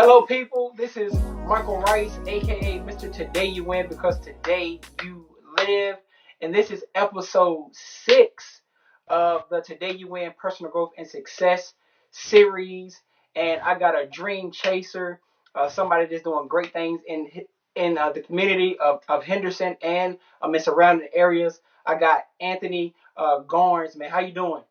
Hello, people. This is Michael Rice, aka Mr. Today You Win because today you live. And this is episode 6 of the Today You Win Personal Growth and Success series. And I got a dream chaser, somebody that's doing great things in the community of Henderson and in surrounding areas. I got Anthony Garnes. Man, how you doing?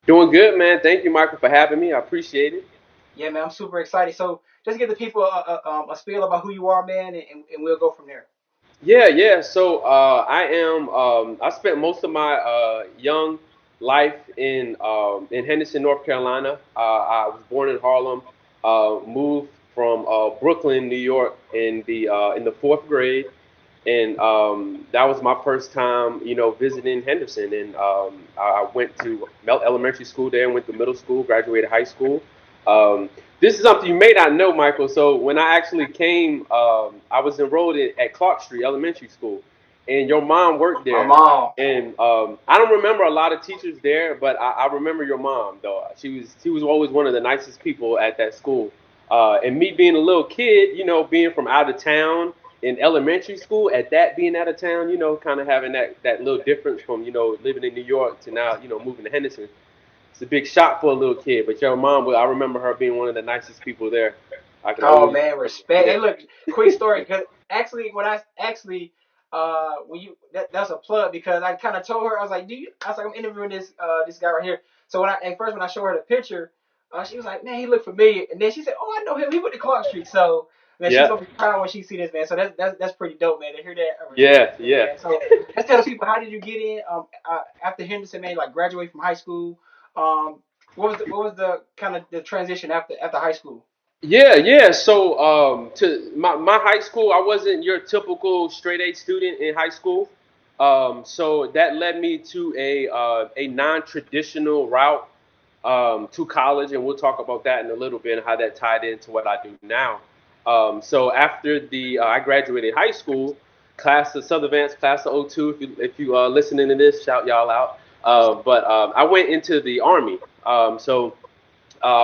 Doing good, man. Thank you, Michael, for having me. I appreciate it. Yeah, man, I'm super excited. So just give the people a spiel about who you are, man, and we'll go from there. Yeah. So I am. I spent most of my young life in Henderson, North Carolina. I was born in Harlem. Moved from Brooklyn, New York, in the fourth grade, and that was my first time, visiting Henderson. And I went to elementary school there, went to middle school, graduated high school. Um, this is something you may not know, Michael. So when I actually came, I was enrolled at Clark Street Elementary School, and your mom worked My there. mom. And I don't remember a lot of teachers there, but I remember your mom though. She was always one of the nicest people at that school. And me being a little kid, being from out of town in elementary school, at that being out of town, kind of having that little difference from living in New York to now moving to Henderson. It's a big shock for a little kid, but your mom, I remember her being one of the nicest people there. I can Oh always, man, respect. yeah, Hey, look, quick story. Cause actually, when you that's a plug because I kind of told her I was like, I'm interviewing this guy right here. So at first when I showed her the picture, she was like, man, he looked familiar. And then she said, oh, I know him. He went to Clark Street. So man, she's yeah, gonna be proud when she see this, man. So that's pretty dope, man. To hear that yeah, respect, yeah. man. So let's tell the people, how did you get in after Henderson, man? Like graduate from high school. Um, what was the kind of the transition after high school? Yeah. So, to my high school, I wasn't your typical straight A student in high school. So that led me to a non-traditional route to college, and we'll talk about that in a little bit and how that tied into what I do now. So after I graduated high school, class of Southern Advanced, class of '02. If you listening to this, shout y'all out. But I went into the army. I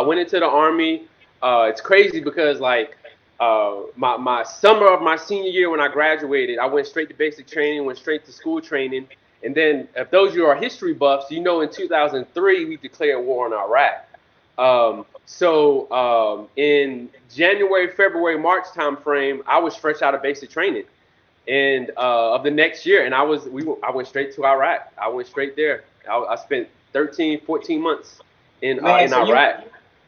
went into the army. It's crazy because like my summer of my senior year when I graduated, I went straight to basic training, went straight to school training, and then if those of you are history buffs, in 2003 we declared war on Iraq. In January, February, March timeframe, I was fresh out of basic training, and of the next year, and I went straight to Iraq. I went straight there. I spent 13, 14 months Man, in Iraq.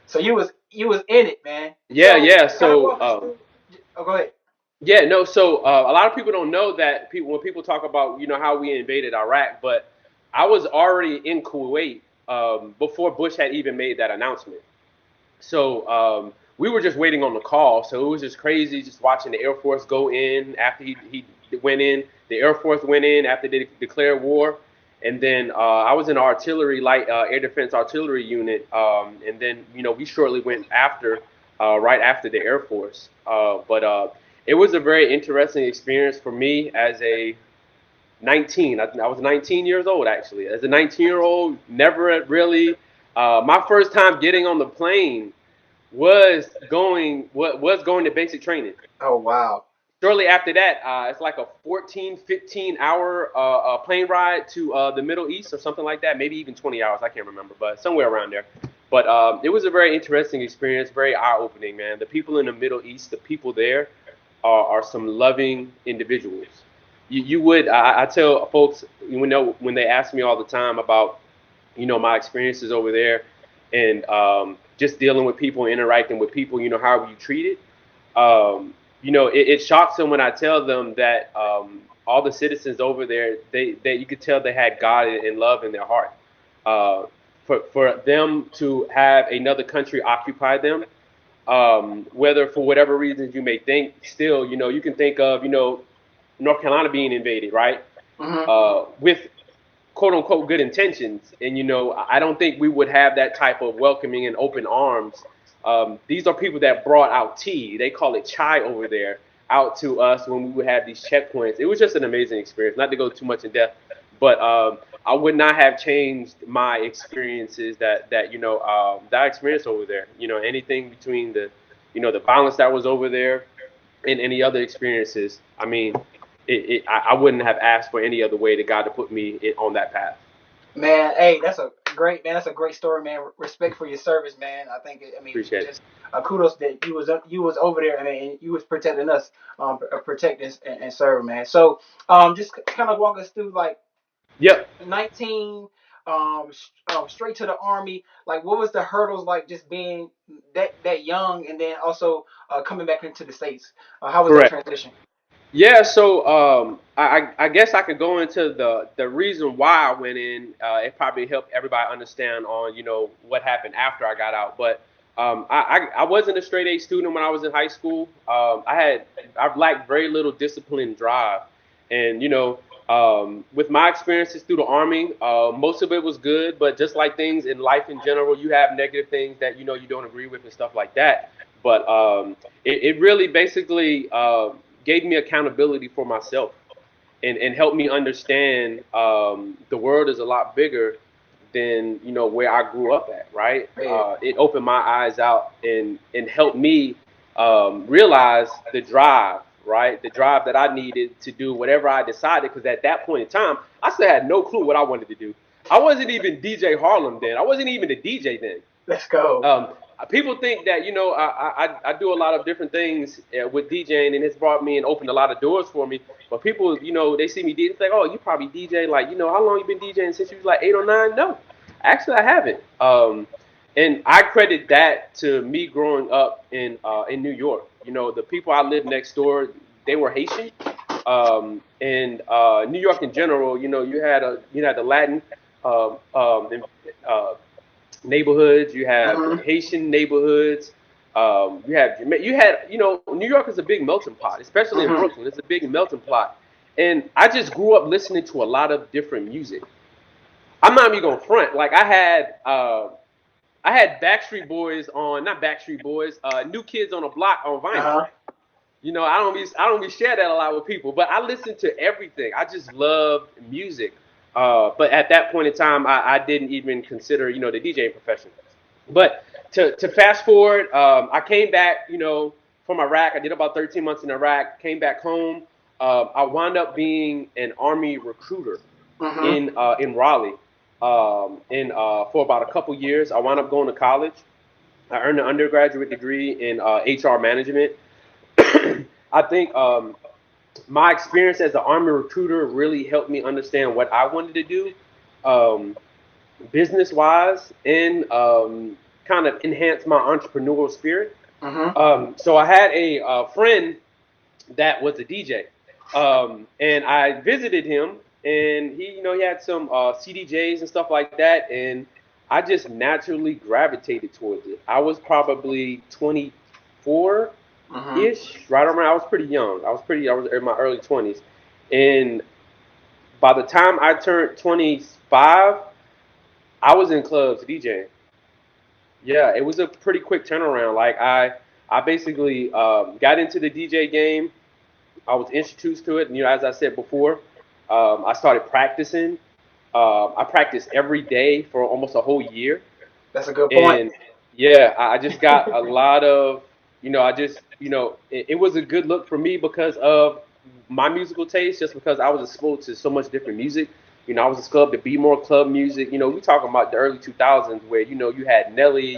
so you was in it, man. Yeah, So yeah. kind of So, walk us through. Oh, go ahead. yeah, no. So, a lot of people don't know that when people talk about how we invaded Iraq, but I was already in Kuwait before Bush had even made that announcement. So we were just waiting on the call. So it was just crazy, just watching the Air Force go in after he went in. The Air Force went in after they declared war, and then I was in artillery, light air defense artillery unit, and then we shortly went after, right after the Air Force. But it was a very interesting experience for me as a 19. I was 19 years old actually. As a 19-year-old, never really. My first time getting on the plane was going to basic training. Oh wow. Shortly after that, it's like a 14, 15 hour plane ride to the Middle East or something like that, maybe even 20 hours. I can't remember, but somewhere around there. But it was a very interesting experience, very eye opening, man. The people in the Middle East, the people there are some loving individuals. You would, I tell folks, when they ask me all the time about, my experiences over there and just dealing with people, interacting with people, how you treated. It shocks them when I tell them that all the citizens over there, they you could tell they had God and love in their heart. Uh, for them to have another country occupy them, whether for whatever reasons you may think, still, you can think of, North Carolina being invaded, right? Hmm. With quote unquote good intentions. And I don't think we would have that type of welcoming and open arms. These are people that brought out tea. They call it chai over there, out to us when we would have these checkpoints. It was just an amazing experience. Not to go too much in depth, but I would not have changed my experiences that I experienced over there. Anything between the violence that was over there and any other experiences. I mean, I wouldn't have asked for any other way to God to put me on that path. Man, hey, that's a great man. That's a great story, man. Respect for your service, man. I think, I mean, Appreciate it. just kudos that you was over there, and you was protecting us, protecting and serving, man. So, just kind of walk us through like Yep. 19, straight to the army. Like, what was the hurdles like, just being that young, and then also coming back into the states? How was that Correct. transition? Yeah, so I guess I could go into the reason why I went in. It probably helped everybody understand on what happened after I got out. But I wasn't a straight A student when I was in high school. I've lacked very little discipline and drive, and with my experiences through the army, most of it was good. But just like things in life in general, you have negative things that you don't agree with and stuff like that. But it really basically gave me accountability for myself and helped me understand the world is a lot bigger than where I grew up at. Right? Man, It opened my eyes out and helped me realize the drive. Right, the drive that I needed to do whatever I decided. Because at that point in time, I still had no clue what I wanted to do. I wasn't even DJ Harlem then. I wasn't even a DJ then. let's go. Um, People think that I do a lot of different things with DJing, and it's brought me and opened a lot of doors for me. But people, they see me DJ, it's like, oh, you probably DJ like how long you been DJing since you was like 8 or 9? No, actually I haven't. And I credit that to me growing up in New York. The people I lived next door, they were Haitian. And New York in general, you had the Latin and, neighborhoods. You have Hmm. Haitian neighborhoods. New York is a big melting pot, especially in Hmm. Brooklyn. It's a big melting pot, and I just grew up listening to a lot of different music. I'm not even gonna front. Like I had Backstreet Boys on, not Backstreet Boys, New Kids on the Block on vinyl. Uh-huh. I don't be share that a lot with people, but I listen to everything. I just love music. But at that point in time, I didn't even consider the DJing profession. But to fast forward, I came back, from Iraq. I did about 13 months in Iraq. Came back home. I wound up being an army recruiter Hmm. in Raleigh. For about a couple years, I wound up going to college. I earned an undergraduate degree in HR management. I think my experience as an army recruiter really helped me understand what I wanted to do, um, business wise, and kind of enhance my entrepreneurial spirit. Hmm. So I had a friend that was a DJ, and I visited him, and he had some CDJs and stuff like that, and I just naturally gravitated towards it. I was probably 24 Hmm. ish, right around. I was pretty young. I was in my early 20s, and by the time I turned 25, I was in clubs DJing. Yeah, it was a pretty quick turnaround. Like I basically got into the DJ game. I was introduced to it, and as I said before, I started practicing. I practiced every day for almost a whole year, That's a good point. and yeah, I just got a lot of, I just, it was a good look for me because of my musical taste, just because I was exposed to so much different music. I was exposed to be more club music. We talking about the early 2000s where, you had Nelly,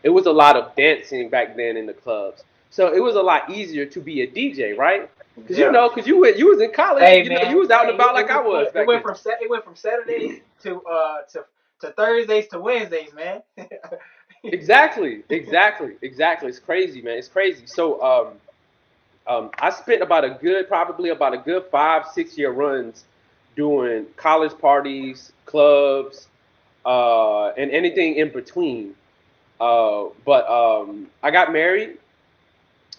it was a lot of dancing back then in the clubs. So it was a lot easier to be a DJ, right? Because Yeah. because you was in college, Hey you man, was out and hey, about like I was it back went then. from it went from Saturdays to Thursdays to Wednesdays, man. Exactly. It's crazy, man. It's crazy. So, I spent probably about a good 5, 6 year runs doing college parties, clubs, and anything in between. But I got married.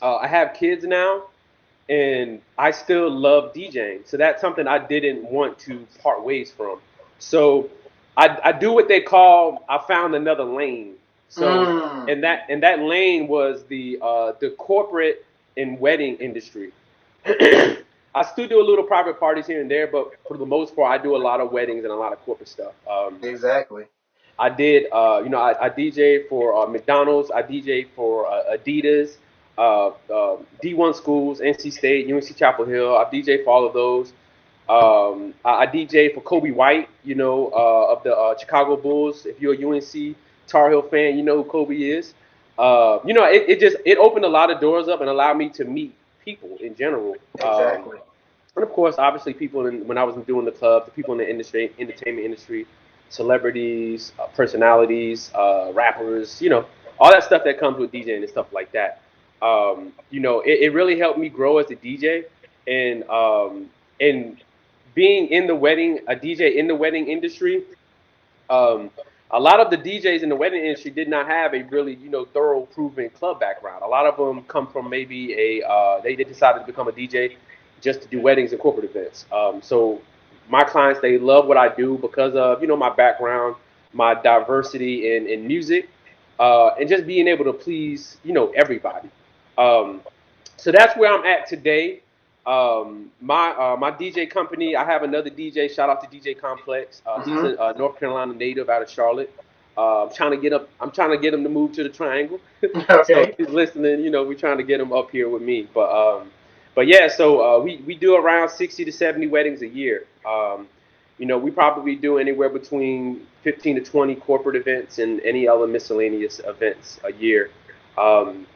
I have kids now, and I still love DJing. So that's something I didn't want to part ways from. So I do what they call, I found another lane. So Mm. and that lane was the corporate and wedding industry. I still do a little private parties here and there, but for the most part, I do a lot of weddings and a lot of corporate stuff. Exactly. I did, I DJ for McDonald's. I DJ for Adidas, D1 schools, NC State, UNC Chapel Hill. I DJ for all of those. I DJ for Kobe White, of the Chicago Bulls. If you're a UNC Tar Heel fan, you know who Kobe is. It opened a lot of doors up and allowed me to meet people in general. Exactly. And of course, obviously, when I was doing the club, the people in the industry, entertainment industry, celebrities, personalities, rappers, all that stuff that comes with DJing and stuff like that. It really helped me grow as a DJ, and being in the wedding, a DJ in the wedding industry. Um, a lot of the DJs in the wedding industry did not have a really, thorough, proven club background. A lot of them come from maybe they decided to become a DJ just to do weddings and corporate events. So my clients, they love what I do because of, my background, my diversity in music, and just being able to please, everybody. Um, so that's where I'm at today. My DJ company, I have another DJ. Shout out to DJ Complex. He's Hmm. a North Carolina native out of Charlotte. I'm trying to get him to move to the Triangle. So if Okay. he's listening, we're trying to get him up here with me. But yeah, so we do around 60 to 70 weddings a year. We probably do anywhere between 15 to 20 corporate events and any other miscellaneous events a year. Um,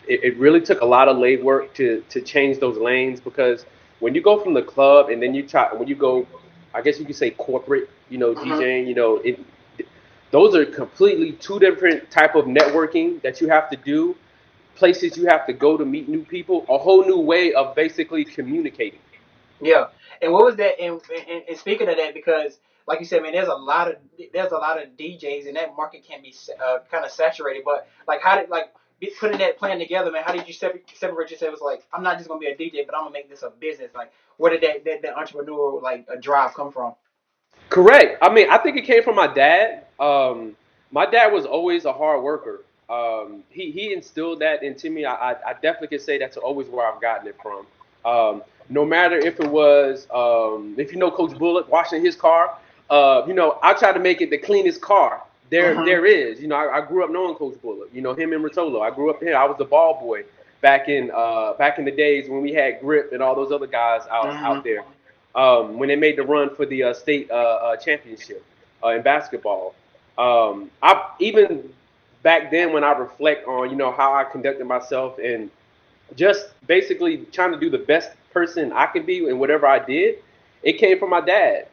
it really took a lot of leg work to change those lanes because when you go from the club and then when you go, I guess you could say corporate, Hmm. DJing, those are completely two different type of networking that you have to do, places you have to go to meet new people, a whole new way of basically communicating. Yeah, and what was that? And speaking of that, because like you said, man, there's a lot of DJs, and that market can be kind of saturated. But like, how did like putting that plan together, man? How did you separate yourself? It's like I'm not just gonna be a DJ, but I'm gonna make this a business. Like, where did that entrepreneurial like a drive come from? Correct. I mean, I think it came from my dad. My dad was always a hard worker. He instilled that into me. I definitely can say that's always where I've gotten it from. No matter if it was, if you know Coach Bullock washing his car, I try to make it the cleanest car Hmm. there is. I grew up knowing Coach Bullock. Him and Rotolo. I grew up here. I was the ball boy back in the days when we had Grip and all those other guys out Hmm. there when they made the run for the state championship in basketball. I even back then when I reflect on how I conducted myself and just basically trying to do the best person I could be in whatever I did, it came from my dad.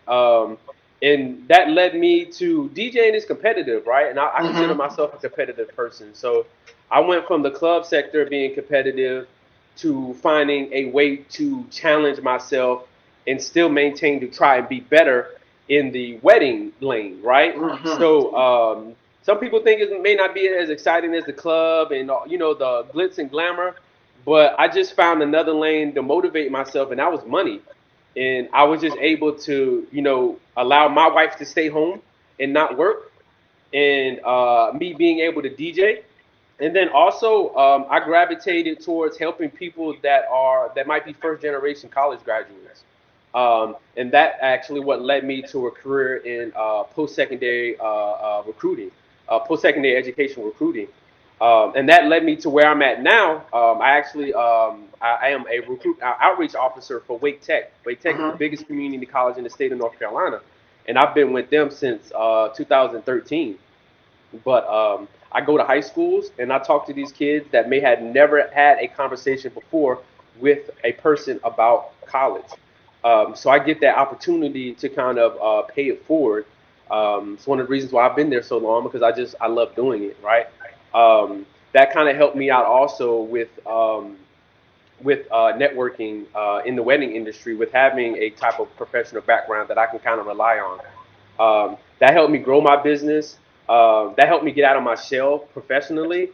And that led me to DJing is competitive, right? And I consider Hmm. myself a competitive person. So I went from the club sector being competitive to finding a way to challenge myself and still maintain to try and be better in the wedding lane, right? Hmm. So some people think it may not be as exciting as the club and the glitz and glamour, but I just found another lane to motivate myself, and that was money. And I was just able to, allow my wife to stay home and not work, and me being able to DJ. And then also, I gravitated towards helping people that might be first generation college graduates. And that actually what led me to a career in post secondary recruiting, post secondary education recruiting. And that led me to where I'm at now. I am a recruit outreach officer for Wake Tech. Wake Tech is the Hmm. biggest community college in the state of North Carolina, and I've been with them since 2013. But I go to high schools and I talk to these kids that may have never had a conversation before with a person about college. So I get that opportunity to kind of pay it forward. It's one of the reasons why I've been there so long because I love doing it, right? That kind of helped me out also with networking in the wedding industry, with having a type of professional background that I can kind of rely on. That helped me grow my business. That helped me get out of my shell professionally.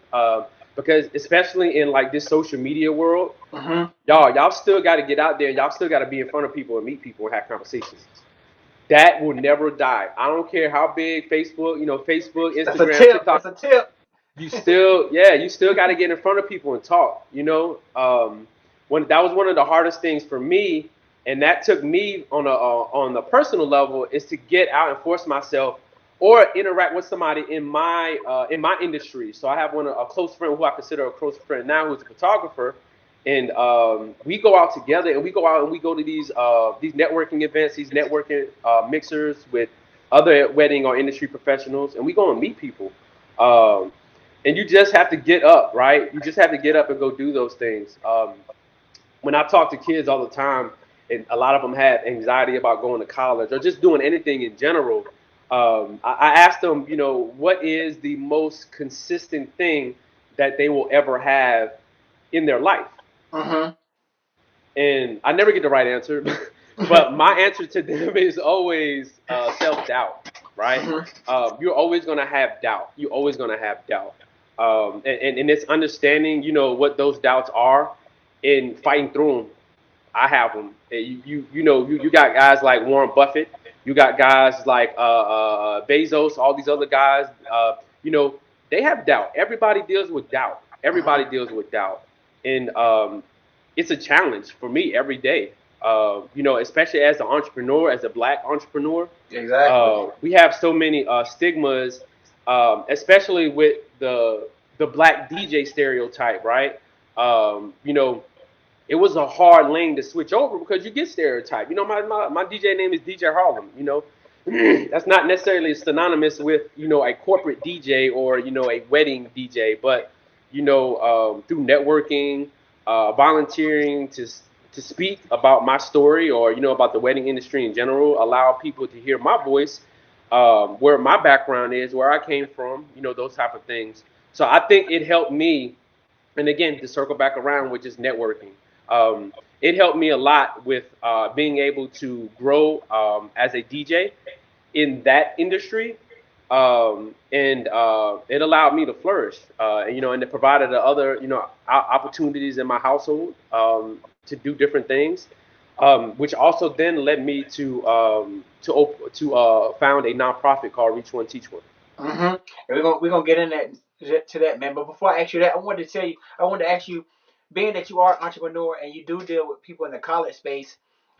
Because especially in like this social media world, Hmm. y'all still got to get out there. Y'all still got to be in front of people and meet people and have conversations. That will never die. I don't care how big Facebook, That's a Instagram, tip. TikTok. That's a tip. You still got to get in front of people and talk. When that was one of the hardest things for me, and that took me on a personal level, is to get out and force myself or interact with somebody in my industry. So I have a close friend who I consider a close friend now, who's a photographer, and we go out together, and we go out and we go to these networking events, these networking mixers with other wedding or industry professionals, and we go and meet people. Um, and you just have to get up, right? You just have to get up and go do those things. When I talk to kids all the time, and a lot of them have anxiety about going to college or just doing anything in general, I ask them, what is the most consistent thing that they will ever have in their life? Mm-hmm. And I never get the right answer, but my answer to them is always self doubt, right? Mm-hmm. You're always going to have doubt. You're always going to have doubt. And it's understanding, what those doubts are and fighting through them. I have them. You got guys like Warren Buffett. You got guys like Bezos. All these other guys. You know, they have doubt. Everybody deals with doubt. Everybody deals with doubt, and it's a challenge for me every day. Especially as an entrepreneur, as a black entrepreneur, Exactly. we have so many stigmas, especially with the black DJ stereotype, right? You know, it was a hard lane to switch over because you get stereotyped. My DJ name is DJ Harlem. That's not necessarily synonymous with a corporate DJ or a wedding DJ, but through networking, volunteering to speak about my story or about the wedding industry in general, allow people to hear my voice, where my background is, where I came from, those type of things. So I think it helped me, and again, to circle back around with just networking, it helped me a lot with being able to grow as a DJ in that industry, and it allowed me to flourish, and it provided the other, opportunities in my household, to do different things, which also then led me to found a nonprofit called Reach One Teach One. Mm-hmm. And we're gonna get in that to that, man. But before I ask you that, I wanted to ask you, being that you are an entrepreneur and you do deal with people in the college space,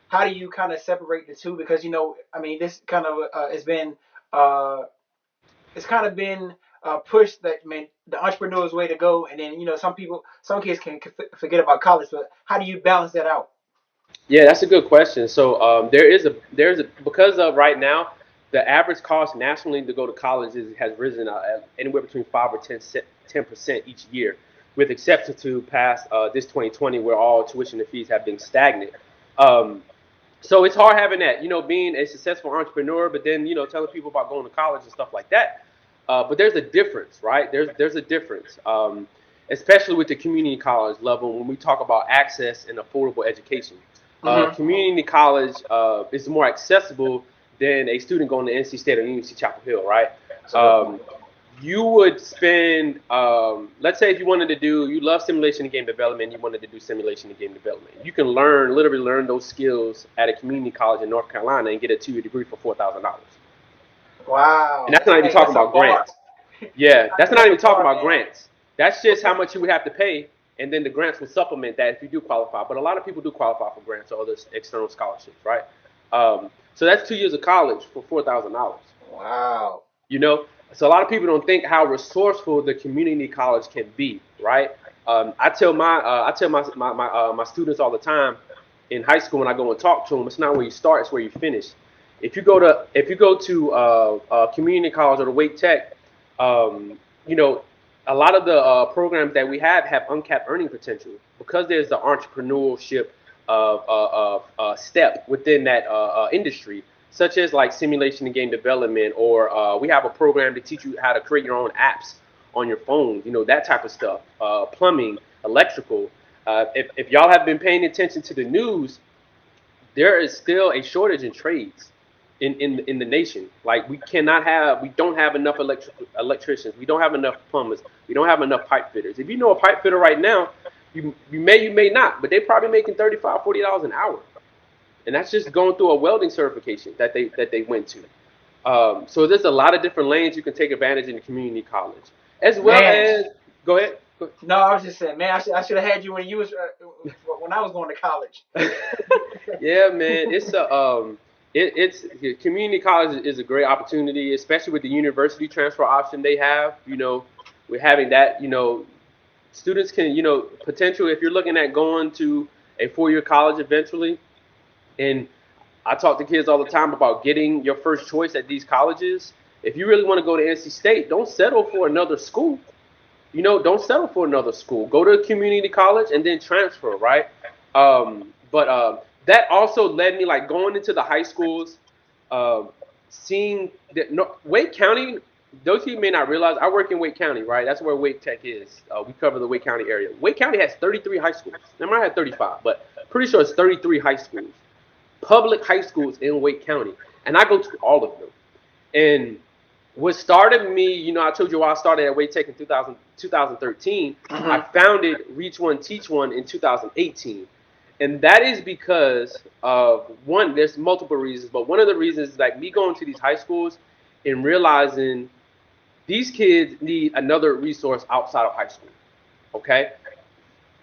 how do you kind of separate the two? Because I mean, this kind of uh, it's kind of been pushed that, man, the entrepreneur's way to go, and then some kids can forget about college. But how do you balance that out? Yeah, that's a good question. So there's a because of right now, the average cost nationally to go to college has risen at anywhere between 5 or 10% each year, with exception to past this 2020 where all tuition and fees have been stagnant. Um, so it's hard having that, being a successful entrepreneur, but then telling people about going to college and stuff like that. But there's a difference, right? There's a difference, especially with the community college level when we talk about access and affordable education. Mm-hmm. Community college is more accessible than a student going to NC State or UNC Chapel Hill, right? That's a good Um, point. you would spend, let's say if you love simulation and game development, you wanted to do simulation and game development. You can literally learn those skills at a community college in North Carolina and get a 2-year degree for $4,000. Wow, And that's not even talking that's a about bar. grants. Yeah, that's not That's a even talking bar, about man. grants. That's just how Okay. much you would have to pay, and then the grants will supplement that if you do qualify. But a lot of people do qualify for grants or other external scholarships, right? So that's 2 years of college for $4,000. Wow. You know, so a lot of people don't think how resourceful the community college can be, right? I tell my students all the time in high school when I go and talk to them, it's not where you start, it's where you finish. If you go to community college or the Wake Tech, um, you know, a lot of the programs that we have uncapped earning potential because there's the entrepreneurship step within that industry, such as like simulation and game development, or we have a program to teach you how to create your own apps on your phone, that type of stuff, plumbing, electrical. If y'all have been paying attention to the news, there is still a shortage in trades in the nation. Like we don't have enough electricians, we don't have enough plumbers, we don't have enough pipe fitters. If you know a pipe fitter right now, you may not, but they're probably making $35-$40 an hour, and that's just going through a welding certification that they went to. So there's a lot of different lanes you can take advantage in the community college, as well Man, as go ahead. no, I was just saying, man, I should have had you when I was going to college. Yeah, man, Community college is a great opportunity, especially with the university transfer option they have. With having that, students can, potentially, if you're looking at going to a 4-year college eventually, and I talk to kids all the time about getting your first choice at these colleges. If you really want to go to NC State, don't settle for another school. Don't settle for another school. Go to a community college and then transfer, right? But that also led me, like, going into the high schools, um, seeing that, no, Wake County. Those of you may not realize I work in Wake County, right? That's where Wake Tech is. We cover the Wake County area. Wake County has 33 high schools. They might have 35, but pretty sure it's 33 high schools, public high schools in Wake County, and I go to all of them. And what started me, I told you I started at Wake Tech in 2013. I Mm-hmm. founded Reach One, Teach One in 2018. And that is because of one, there's multiple reasons, but one of the reasons is like me going to these high schools and realizing these kids need another resource outside of high school. Okay,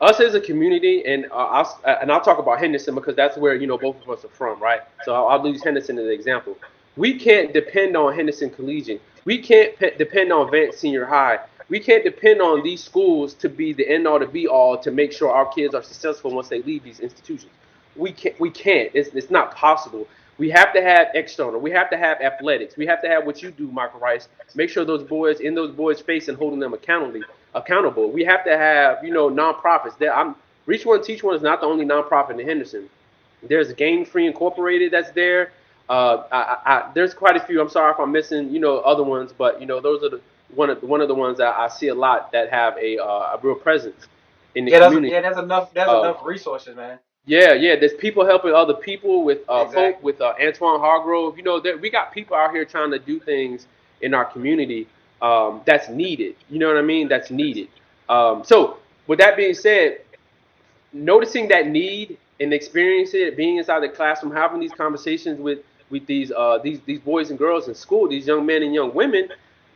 us as a community, and I'll talk about Henderson because that's where both of us are from, right? So I'll use Henderson as an example. We can't depend on Henderson Collegiate. We can't depend on Vance Senior High. We can't depend on these schools to be the end all to be all to make sure our kids are successful once they leave these institutions. We can't. We can't. It's not possible. We have to have external. We have to have athletics. We have to have what you do, Michael Rice. Make sure those boys in those boys' face and holding them accountable. We have to have, nonprofits. Reach One Teach One is not the only nonprofit in Henderson. There's Game Free Incorporated that's there. There's quite a few. I'm sorry if I'm missing, other ones, but those are one of the ones that I see a lot that have a real presence in the Yeah, community. there's enough. There's Uh, enough resources, man. yeah, yeah. There's people helping other people with Pope, Exactly. with Antoine Hargrove. We got people out here trying to do things in our community that's needed. You know what I mean? That's needed. So, with that being said, noticing that need and experiencing it, being inside the classroom, having these conversations with these boys and girls in school, these young men and young women,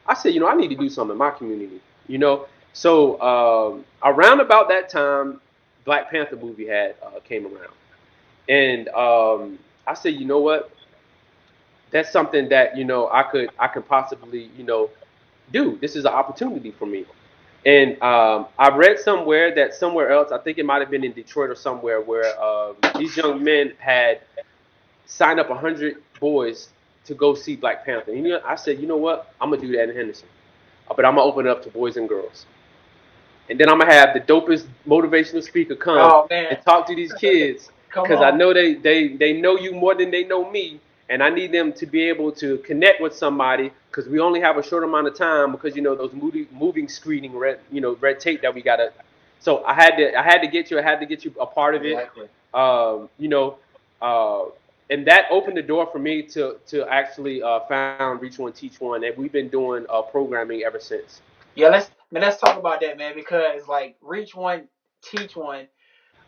I said, I need to do something in my community. You know, so around about that time, Black Panther movie had came around, and I said, you know what, that's something that I could possibly do. This is an opportunity for me. And I read somewhere that somewhere else, I think it might have been in Detroit or somewhere, where these young men had signed up 100 boys to go see Black Panther. And, I said, you know what? I'm gonna do that in Henderson, but I'm gonna open it up to boys and girls. And then I'm gonna have the dopest motivational speaker come Oh and man, talk to these kids come because I on. know they know you more than they know me, and I need them to be able to connect with somebody because we only have a short amount of time because those moving screening red tape that we gotta. So I had to get you a part of it, Exactly. um, you know, uh, and that opened the door for me to actually found Reach One Teach One, and we've been doing programming ever since. Yeah, let's talk about that, man, because like reach one, teach one.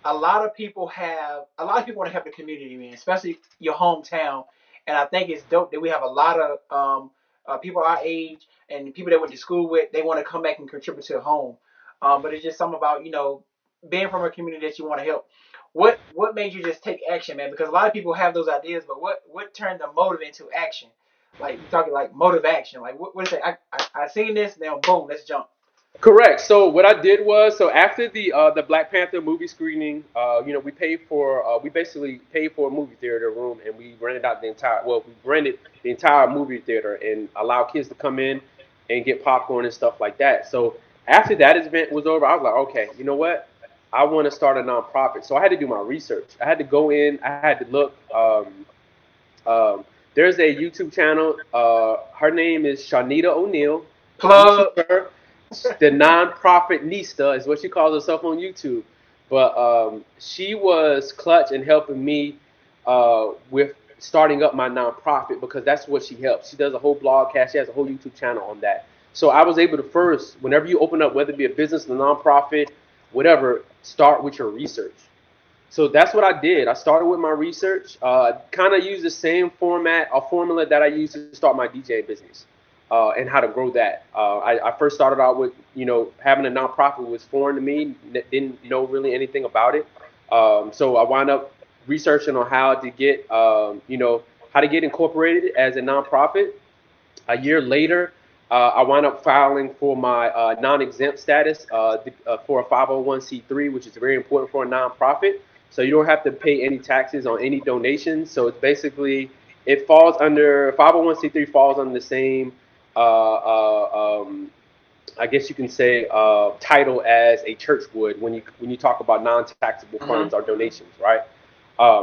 A lot of people want to help the community, man, especially your hometown. And I think it's dope that we have a lot of people our age and people that went to school with. They want to come back and contribute to the home. But it's just something about being from a community that you want to help. What made you just take action, man? Because a lot of people have those ideas, but what turned the motive into action? Like you talking like motive action. Like what is it? I seen this, now boom, let's jump. Correct. So what I did was, so after the Black Panther movie screening, we basically paid for a movie theater room, and we rented out we rented the entire movie theater and allowed kids to come in and get popcorn and stuff like that. So after that event was over, I was like, okay, you know what? I want to start a nonprofit. So I had to do my research. I had to go in. I had to look. Um, there's a YouTube channel. Her name is Shanita O'Neill. YouTube Plug. her. The nonprofit Nista is what she calls herself on YouTube. But she was clutch in helping me with starting up my nonprofit because that's what she helps. She does a whole blogcast. She has a whole YouTube channel on that. So I was able to first, whenever you open up, whether it be a business, a nonprofit, whatever, start with your research. So that's what I did. I started with my research, kind of used the same format or formula that I used to start my DJ business, and how to grow that. I first started out with, having a nonprofit was foreign to me, didn't know really anything about it. So I wound up researching on how to get, how to get incorporated as a nonprofit. A year later, I wound up filing for my non-exempt status for a 501c3, which is very important for a nonprofit. So you don't have to pay any taxes on any donations. So it's basically it falls under 501c3 falls under the same I guess you can say title as a church would when you talk about non-taxable Mm-hmm. funds or donations, right?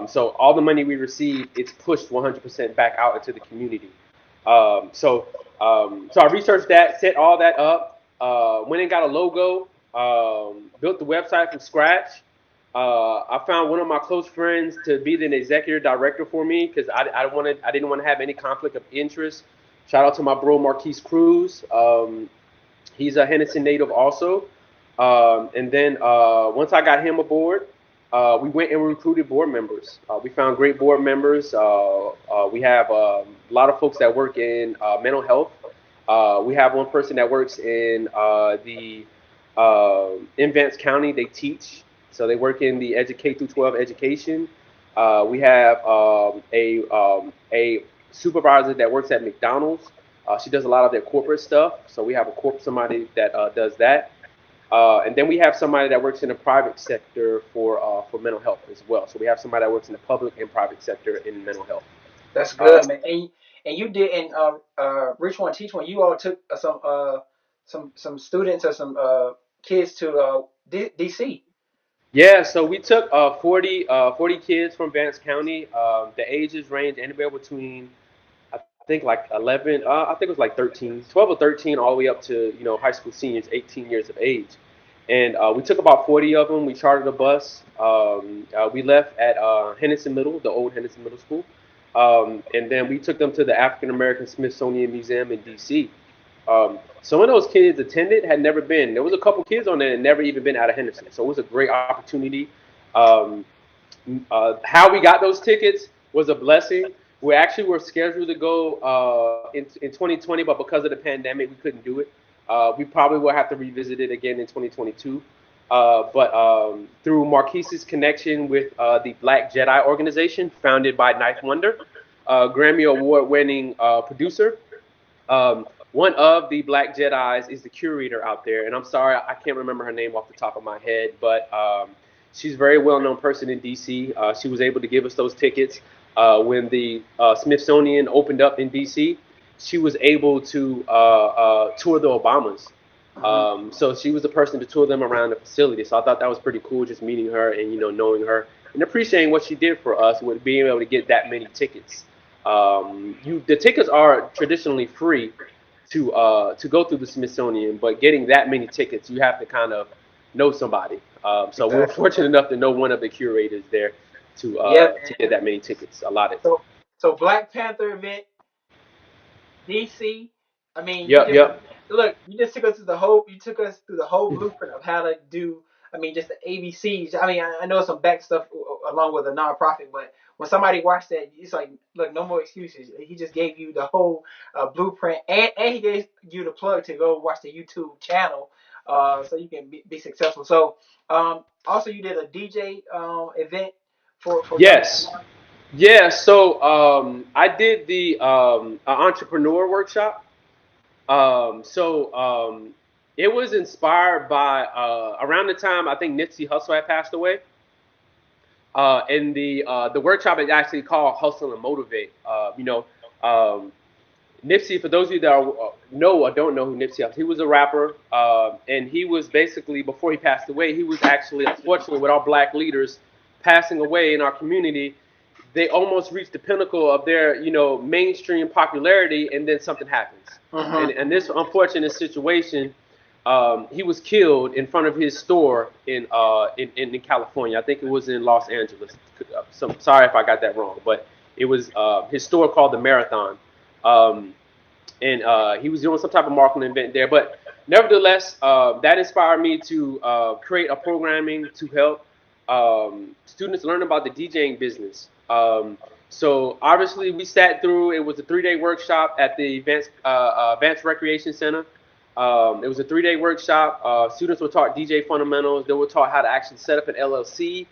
So all the money we receive, it's pushed 100% back out into the community. So I researched that, set all that up, went and got a logo, built the website from scratch. I found one of my close friends to be the executive director for me because I didn't want to have any conflict of interest. Shout out to my bro Marquise Cruz. He's a Henderson native also. And then once I got him aboard, we went and recruited board members. We found great board members. We have a lot of folks that work in mental health. We have one person that works in in Vance County. They teach, so they work in the K through 12 education. We have a supervisor that works at McDonald's. She does a lot of their corporate stuff, so we have somebody that does that. And then we have somebody that works in the private sector for mental health as well. So we have somebody that works in the public and private sector in mental health. That's Uh, good, man. And you did in Rich One Teach One. You all took some students or some kids to DC. yeah, so we took 40 kids from Vance County. The ages range anywhere between I think like 11, I think it was like 13, 12 or 13, all the way up to high school seniors, 18 years of age. And we took about 40 of them. We chartered a bus. We left at Henderson Middle, the old Henderson Middle School. And then we took them to the African American Smithsonian Museum in D.C. Some of those kids attended, had never been. There was a couple kids on there that had never even been out of Henderson. So it was a great opportunity. Um, how we got those tickets was a blessing. We actually were scheduled to go in 2020, but because of the pandemic, we couldn't do it. We probably will have to revisit it again in 2022. But through Marquise's connection with the Black Jedi organization, founded by Knife Wonder, Grammy Award-winning producer, one of the Black Jedis is the curator out there, and I'm sorry I can't remember her name off the top of my head, but she's a very well-known person in DC. She was able to give us those tickets when the Smithsonian opened up in DC. She was able to tour the Obamas. Hmm. So she was the person to tour them around the facility. So I thought that was pretty cool, just meeting her and knowing her and appreciating what she did for us with being able to get that many tickets. The tickets are traditionally free to go through the Smithsonian, but getting that many tickets, you have to kind of know somebody. So we were Exactly. fortunate enough to know one of the curators there Yep. to get that many tickets allotted. So so Black Panther event DC. I mean, you Yep, just yep. look. You just took us through the whole. You took us through the whole blueprint of how to do. I mean, just the ABCs. I mean, I know some back stuff along with a nonprofit, but when somebody watched that, it's like, look, no more excuses. He just gave you the whole blueprint, and he gave you the plug to go watch the YouTube channel, so you can be successful. So, also you did a DJ event for young. Yes. Yeah, so I did the entrepreneur workshop. So it was inspired by around the time I think Nipsey Hussle had passed away. And the workshop is actually called Hustle and Motivate. Um, Nipsey, for those of you that know or don't know who Nipsey is, he was a rapper, and he was basically before he passed away, he was actually unfortunately with our black leaders passing away in our community, they almost reached the pinnacle of their mainstream popularity, and then something happens, Mm-hmm. and this unfortunate situation, he was killed in front of his store in California. I think it was in Los Angeles. So, sorry if I got that wrong, but it was his store called the Marathon. Um, and he was doing some type of marketing event there. But nevertheless, that inspired me to create a programming to help students learn about the DJing business. So obviously, we sat through. It was a 3-day workshop at the Advanced Recreation Center. It was a 3-day workshop. Students were taught DJ fundamentals. They were taught how to actually set up an LLC.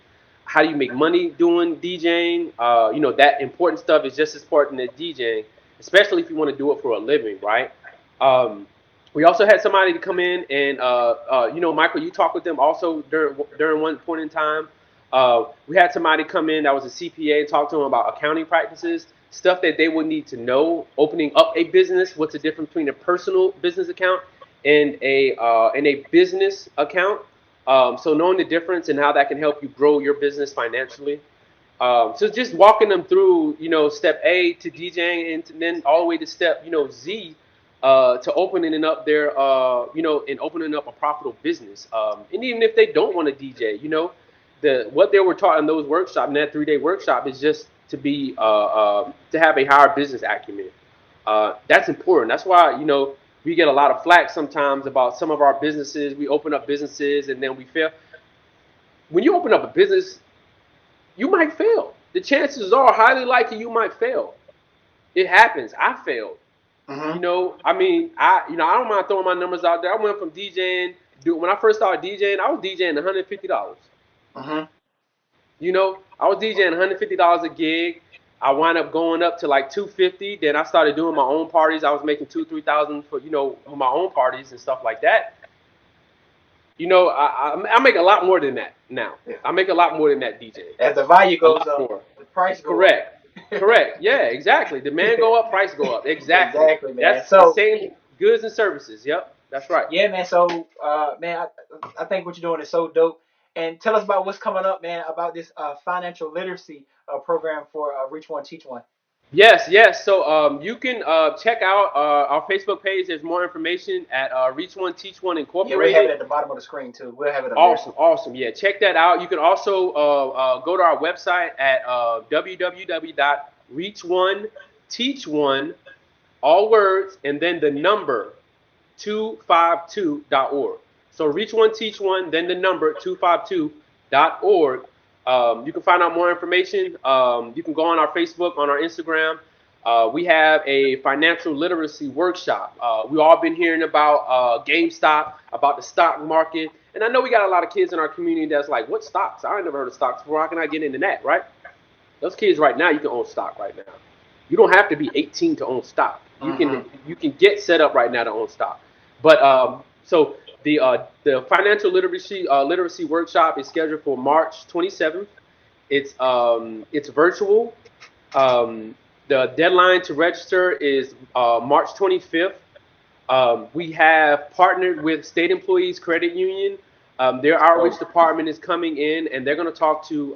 how do you make money doing DJing? That important stuff is just as important as DJing, especially if you want to do it for a living, right? Um, we also had somebody to come in and, Michael, you talked with them also during one point in time. We had somebody come in that was a CPA and talk to them about accounting practices, stuff that they would need to know, opening up a business, what's the difference between a personal business account and a business account. So knowing the difference and how that can help you grow your business financially. So just walking them through, step A to DJing and then all the way to step, Z, to opening up and opening up a profitable business. And even if they don't want to DJ, what they were taught in those workshops, in that 3-day workshop, is just to have a higher business acumen. That's important. That's why, we get a lot of flack sometimes about some of our businesses. We open up businesses and then we fail. When you open up a business, you might fail. The chances are highly likely you might fail. It happens. I failed. Mm-hmm. I don't mind throwing my numbers out there. I went from DJing. When I first started DJing, I was DJing $150. Mm-hmm. I was DJing $150 a gig. I wound up going up to like 250. Then I started doing my own parties. I was making 2,000-3,000 for my own parties and stuff like that. I make a lot more than that now. Yeah. I make a lot more than that DJing. As the value goes up, more. the price goes Correct. up. Correct. Yeah, exactly. Demand go up, price go up. Exactly. Exactly, man. That's the same goods and services. Yep, that's right. Yeah, man. So, man, I think what you're doing is so dope. And tell us about what's coming up, man, about this financial literacy program for Reach One, Teach One. Yes, yes. So you can check out our Facebook page. There's more information at Reach One Teach One Yeah, we'll have it Incorporated. at the bottom of the screen, too. We'll have it up Awesome, awesome. Yeah, check that out. You can also go to our website at www.reach1teach1, all words, and then the number 252.org. So Reach One Teach One, then the number 252.org. You can find out more information. You can go on our Facebook, on our Instagram. We have a financial literacy workshop. We've all been hearing about GameStop, about the stock market. And I know we got a lot of kids in our community that's like, what stocks? I ain't never heard of stocks before. How can I get into that, right? Those kids right now, you can own stock right now. You don't have to be 18 to own stock. You can get set up right now to own stock. But so the financial literacy workshop is scheduled for March 27th. It's virtual. The deadline to register is March 25th. We have partnered with State Employees Credit Union. Their outreach department is coming in, and they're going to talk to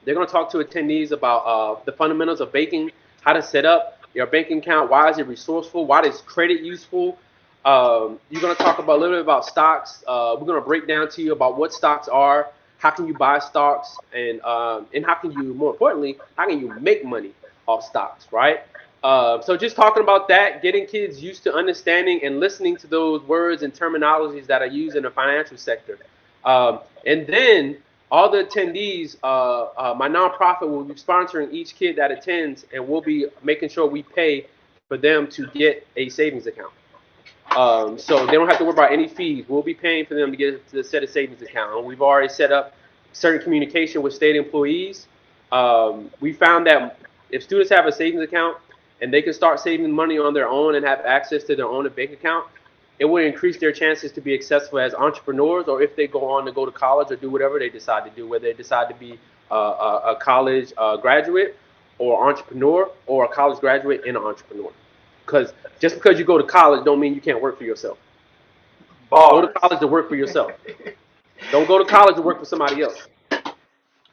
attendees about the fundamentals of banking, how to set up your banking account, why is it resourceful, why is credit useful. You're going to talk about a little bit about stocks. We're going to break down to you about what stocks are, how can you buy stocks, and how can you, more importantly, how can you make money off stocks, right? So just talking about that, getting kids used to understanding and listening to those words and terminologies that are used in the financial sector. And then all the attendees, my nonprofit will be sponsoring each kid that attends, and we'll be making sure we pay for them to get a savings account. So they don't have to worry about any fees. We'll be paying for them to get to set a savings account. And we've already set up certain communication with state employees. We found that if students have a savings account and they can start saving money on their own and have access to their own bank account, it will increase their chances to be successful as entrepreneurs, or if they go on to go to college or do whatever they decide to do, whether they decide to be a college graduate or entrepreneur, or a college graduate and an entrepreneur. Because just because you go to college don't mean you can't work for yourself. Go to college to work for yourself. Don't go to college to work for somebody else.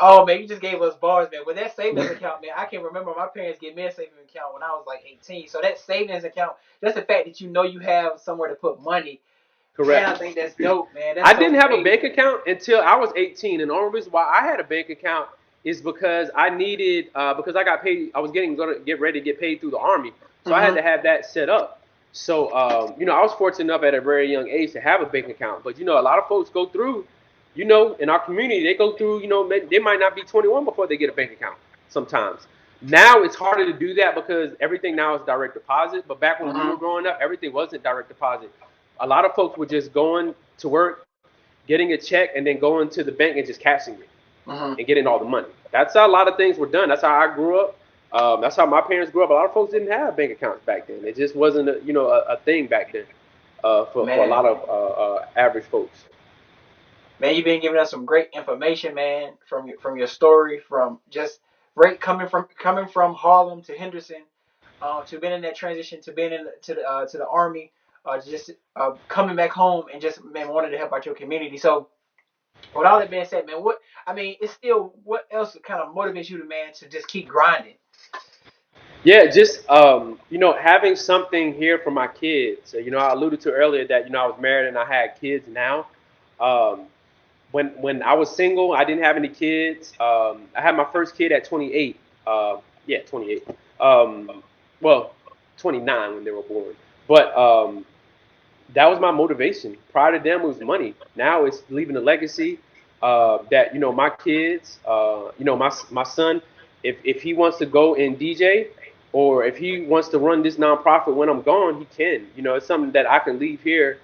Oh, man, you just gave us bars, man. With that savings account, man, I can remember my parents gave me a savings account when I was like 18. So that savings account, just the fact that you have somewhere to put money. Correct. Man, I think that's dope, man. I didn't have a bank account until I was 18, and the only reason why I had a bank account is because I needed, because I got paid, I was going to get ready to get paid through the Army. So I had to have that set up. So, I was fortunate enough at a very young age to have a bank account. But, a lot of folks go through, in our community, they go through, they might not be 21 before they get a bank account sometimes. Now it's harder to do that because everything now is direct deposit. But back when we were growing up, everything wasn't direct deposit. A lot of folks were just going to work, getting a check, and then going to the bank and just cashing it. Mm-hmm. and getting all the money. That's how a lot of things were done. That's how I grew up. That's how my parents grew up. A lot of folks didn't have bank accounts back then. It just wasn't a thing back then for a Man, lot of average folks. man, you've been giving us some great information, man, from your story, from just right coming from Harlem to Henderson, to being in that transition, to being to the army, just coming back home and just man wanting to help out your community. So with all that being said, man, what I mean, it's still what else kind of motivates you to man to just keep grinding? Yeah, just having something here for my kids. I alluded to earlier that I was married and I had kids now. Um, when I was single, I didn't have any kids. I had my first kid at 28. Yeah, 28. Well, 29 when they were born. But that was my motivation. Prior to them, it was money. Now it's leaving a legacy that my kids, my son, if he wants to go and DJ or if he wants to run this nonprofit when I'm gone, he can. It's something that I can leave here,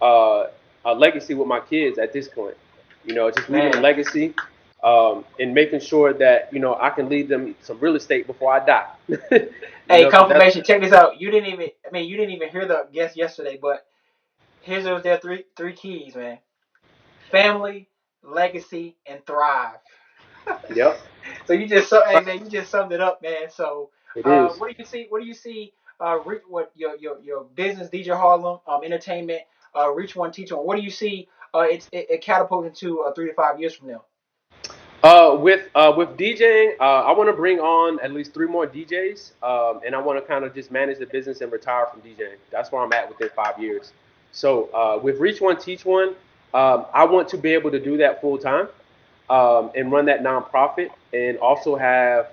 uh, a legacy with my kids at this point. Just leaving a Man, legacy and making sure that I can leave them some real estate before I die. hey, Because that's confirmation. Check this out. You didn't even. I mean, you didn't even hear the guest yesterday, but here's those their three keys, man. Family, legacy, and thrive. yep, So hey man, you just summed it up, man. So, it is. what do you see? What do you see? What your business, DJ Harlem, entertainment, reach one, teach one. What do you see? It catapulting to 3 to 5 years from now. With DJing, I want to bring on at least three more DJs, and I want to kind of just manage the business and retire from DJing. That's where I'm at within 5 years. So with Reach One Teach One, I want to be able to do that full time and run that nonprofit, and also have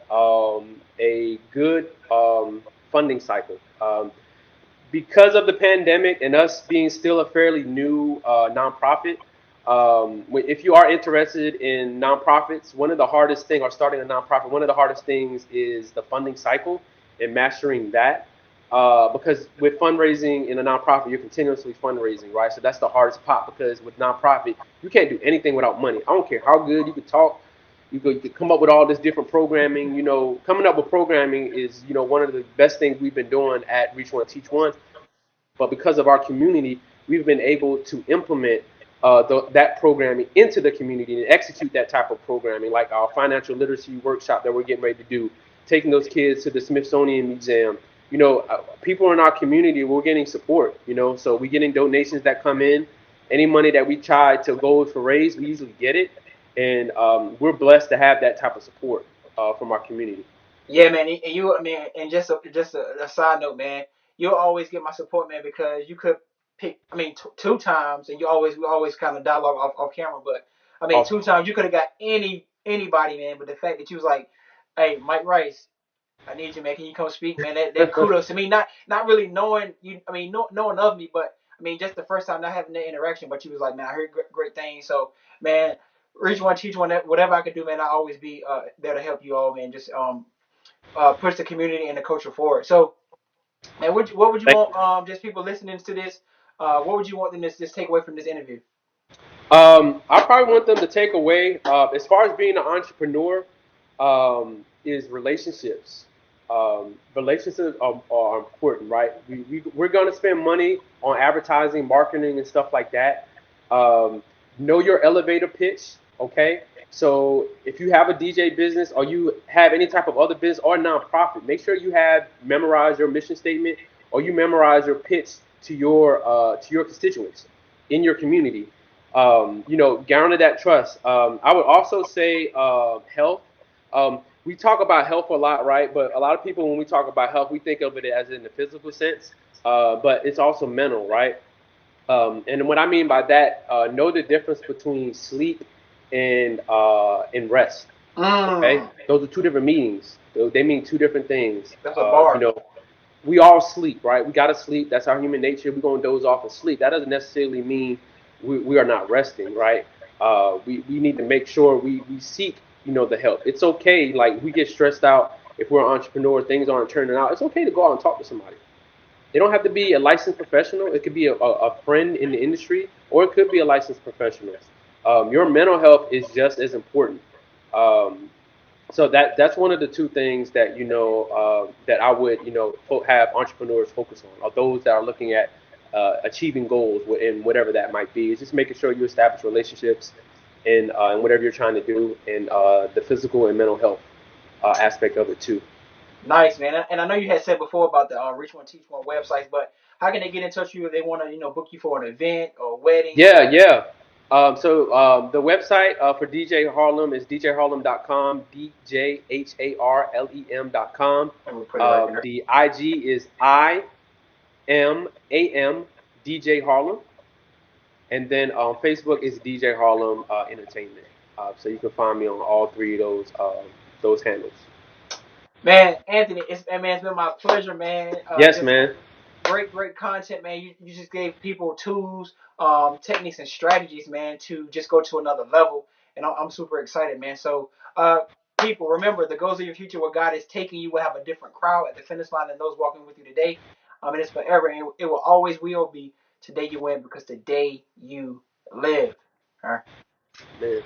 a good funding cycle. Because of the pandemic and us being still a fairly new nonprofit, if you are interested in nonprofits, one of the hardest things, or starting a nonprofit, one of the hardest things is the funding cycle and mastering that. Because with fundraising in a nonprofit, you're continuously fundraising, right? So that's the hardest part because with nonprofit, you can't do anything without money. I don't care how good you could talk. You could come up with all this different programming. Coming up with programming is, one of the best things we've been doing at Reach One Teach One. But because of our community, we've been able to implement that programming into the community and execute that type of programming, like our financial literacy workshop that we're getting ready to do, taking those kids to the Smithsonian Museum. People in our community, we're getting support. So we're getting donations that come in. Any money that we try to go for raise, we usually get it, and we're blessed to have that type of support from our community. Yeah, man. And you, I mean, and just a side note, man. You'll always get my support, man, because you could pick. I mean, 2 times, and we always kind of dialogue off camera, but I mean, Awesome. 2 times you could have got anybody, man. But the fact that you was like, hey, Mike Rice, I need you, man. Can you come speak, man? That kudos to me. Not really knowing you. I mean, knowing of me, but I mean, just the first time not having that interaction. But you was like, man, I heard great things. So, man, reach one, teach one. Whatever I could do, man, I always be there to help you all, man. Just push the community and the culture forward. So, man, what would you Thank want? Just people listening to this. What would you want them to just take away from this interview? I probably want them to take away, as far as being an entrepreneur, is relationships. Relationships are important, right? We're going to spend money on advertising, marketing, and stuff like that. Know your elevator pitch, okay? So if you have a DJ business or you have any type of other business or nonprofit, make sure you have memorized your mission statement or you memorize your pitch to your constituents in your community. Garner that trust. I would also say health. We talk about health a lot, right? But a lot of people, when we talk about health, we think of it as in the physical sense, but it's also mental, right? And what I mean by that, know the difference between sleep and rest. Okay, Mm, those are two different meanings. They mean two different things. that's a bar. We all sleep, right? We gotta sleep. That's our human nature. We're gonna doze off and sleep. That doesn't necessarily mean we are not resting, right? We need to make sure we seek, the help. It's okay. Like we get stressed out if we're an entrepreneur, things aren't turning out. It's okay to go out and talk to somebody. It don't have to be a licensed professional. It could be a friend in the industry, or it could be a licensed professional. Your mental health is just as important. Um, so that's one of the two things that that I would have entrepreneurs focus on, or those that are looking at achieving goals in whatever that might be. Is just making sure you establish relationships in whatever you're trying to do, and the physical and mental health aspect of it too. Nice, man. And I know you had said before about the Reach One Teach One websites, but how can they get in touch with you if they want to, book you for an event or wedding or? Yeah, yeah. The website for DJ Harlem is djharlem.com, djharlem.com. I'm gonna put it right there. The IG is IMAM DJ Harlem, and then Facebook is DJ Harlem Entertainment. So you can find me on all three of those handles. Man, Anthony, it's been my pleasure, man. Yes, Just man. great content, man. You just gave people tools, techniques, and strategies, man, to just go to another level. And I'm super excited, man. So, people, remember the goals of your future, where God is taking you, will have a different crowd at the finish line than those walking with you today. And it's forever, and it will always will be. Today you win because today you live. All right. Man.